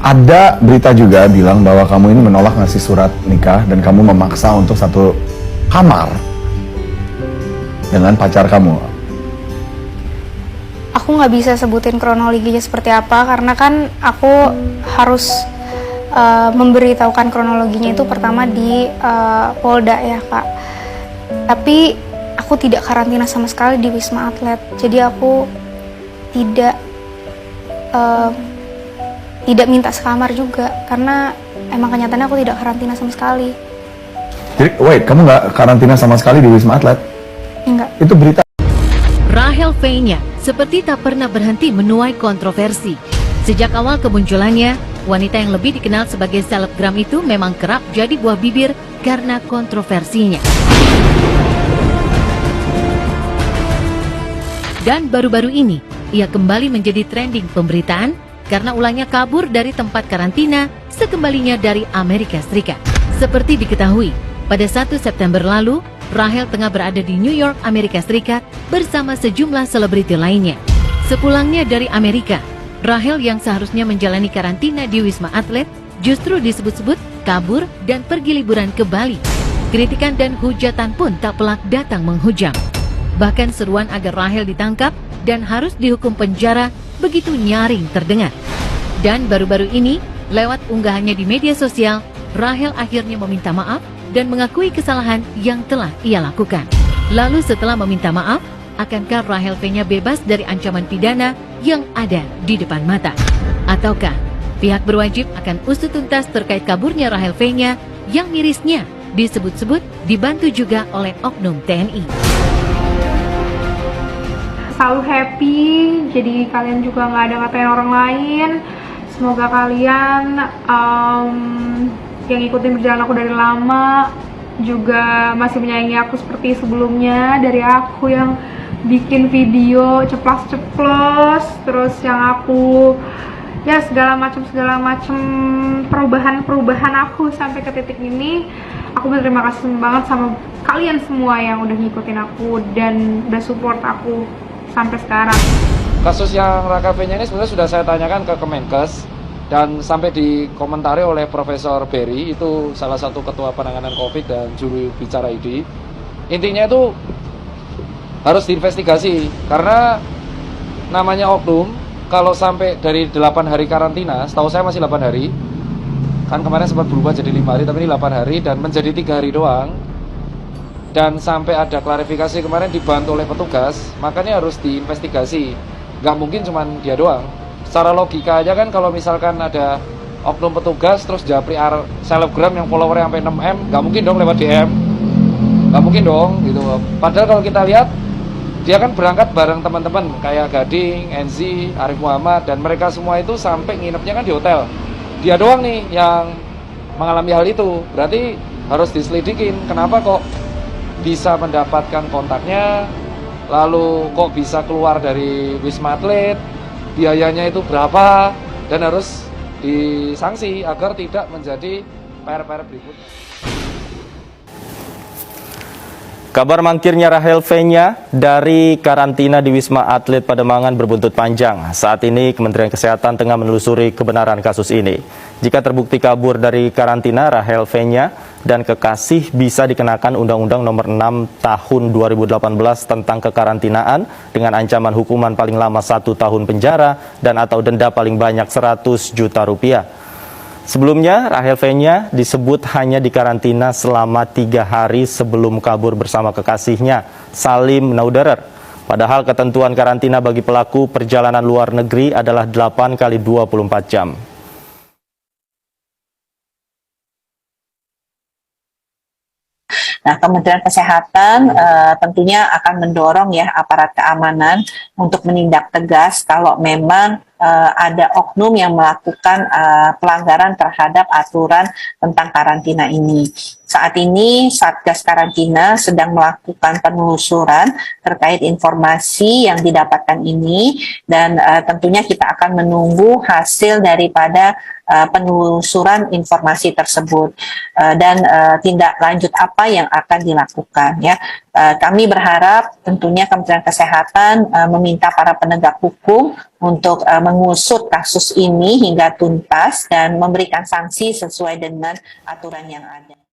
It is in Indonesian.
Ada berita juga bilang bahwa kamu ini menolak ngasih surat nikah dan kamu memaksa untuk satu kamar dengan pacar kamu. Aku nggak bisa sebutin kronologinya seperti apa karena kan aku harus memberitahukan kronologinya itu pertama di Polda ya Kak. Tapi aku tidak karantina sama sekali di Wisma Atlet. Jadi aku tidak minta sekamar juga karena emang kenyataannya aku tidak karantina sama sekali. Jadi, wait, kamu nggak karantina sama sekali di Wisma Atlet? Enggak. Itu berita. Rahel V-nya seperti tak pernah berhenti menuai kontroversi. Sejak awal kemunculannya, wanita yang lebih dikenal sebagai selebgram itu memang kerap jadi buah bibir karena kontroversinya. Dan baru-baru ini, ia kembali menjadi trending pemberitaan karena ulangnya kabur dari tempat karantina sekembalinya dari Amerika Serikat. Seperti diketahui, pada 1 September lalu, Rahel tengah berada di New York, Amerika Serikat bersama sejumlah selebriti lainnya. Sepulangnya dari Amerika, Rahel yang seharusnya menjalani karantina di Wisma Atlet justru disebut-sebut kabur dan pergi liburan ke Bali. Kritikan dan hujatan pun tak pelak datang menghujam. Bahkan seruan agar Rahel ditangkap dan harus dihukum penjara begitu nyaring terdengar. Dan baru-baru ini, lewat unggahannya di media sosial, Rahel akhirnya meminta maaf dan mengakui kesalahan yang telah ia lakukan. Lalu setelah meminta maaf, akankah Rahel V-nya bebas dari ancaman pidana yang ada di depan mata? Ataukah pihak berwajib akan usut tuntas terkait kaburnya Rahel V-nya yang mirisnya disebut-sebut dibantu juga oleh oknum TNI? Selalu happy, jadi kalian juga nggak ada ngatain orang lain. Semoga kalian yang ikutin perjalanan aku dari lama juga masih menyayangi aku seperti sebelumnya. Dari aku yang bikin video ceplas-ceplos, terus yang aku ya segala macam perubahan aku sampai ke titik ini. Aku berterima kasih banget sama kalian semua yang udah ngikutin aku dan udah support aku sampai sekarang. Kasus yang Raka V-nya ini sebenarnya sudah saya tanyakan ke Kemenkes dan sampai dikomentari oleh Profesor Berry, itu salah satu ketua penanganan COVID dan juru bicara ID. Intinya itu harus diinvestigasi karena namanya oknum. Kalau sampai dari 8 hari karantina, setahu saya masih 8 hari, kan kemarin sempat berubah jadi 5 hari, tapi ini 8 hari dan menjadi 3 hari doang. Dan sampai ada klarifikasi kemarin dibantu oleh petugas, makanya harus diinvestigasi. Nggak mungkin cuma dia doang. Secara logika aja kan kalau misalkan ada oknum petugas terus japri selebgram yang followernya sampai 6M, nggak mungkin dong lewat DM. Nggak mungkin dong gitu. Padahal kalau kita lihat, dia kan berangkat bareng teman-teman kayak Gading, Enzi, Arif Muhammad, dan mereka semua itu sampai nginepnya kan di hotel. Dia doang nih yang mengalami hal itu. Berarti harus diselidikin kenapa kok bisa mendapatkan kontaknya, lalu kok bisa keluar dari Wisma Atlet, biayanya itu berapa, dan harus disanksi agar tidak menjadi PR-PR berikutnya. Kabar mangkirnya Rahel V-nya dari karantina di Wisma Atlet Pademangan berbuntut panjang. Saat ini Kementerian Kesehatan tengah menelusuri kebenaran kasus ini. Jika terbukti kabur dari karantina, Rahel V-nya dan kekasih bisa dikenakan Undang-Undang Nomor 6 Tahun 2018 tentang kekarantinaan dengan ancaman hukuman paling lama 1 tahun penjara dan atau denda paling banyak 100 juta rupiah. Sebelumnya, Rahel V-nya disebut hanya dikarantina selama 3 hari sebelum kabur bersama kekasihnya, Salim Nauderer. Padahal ketentuan karantina bagi pelaku perjalanan luar negeri adalah 8 kali 24 jam. Nah, Kementerian Kesehatan tentunya akan mendorong ya aparat keamanan untuk menindak tegas kalau memang ada oknum yang melakukan pelanggaran terhadap aturan tentang karantina ini. Saat ini Satgas Karantina sedang melakukan penelusuran terkait informasi yang didapatkan ini dan tentunya kita akan menunggu hasil daripada penelusuran informasi tersebut dan tindak lanjut apa yang akan dilakukan ya. Kami berharap tentunya Kementerian Kesehatan meminta para penegak hukum untuk mengusut kasus ini hingga tuntas dan memberikan sanksi sesuai dengan aturan yang ada.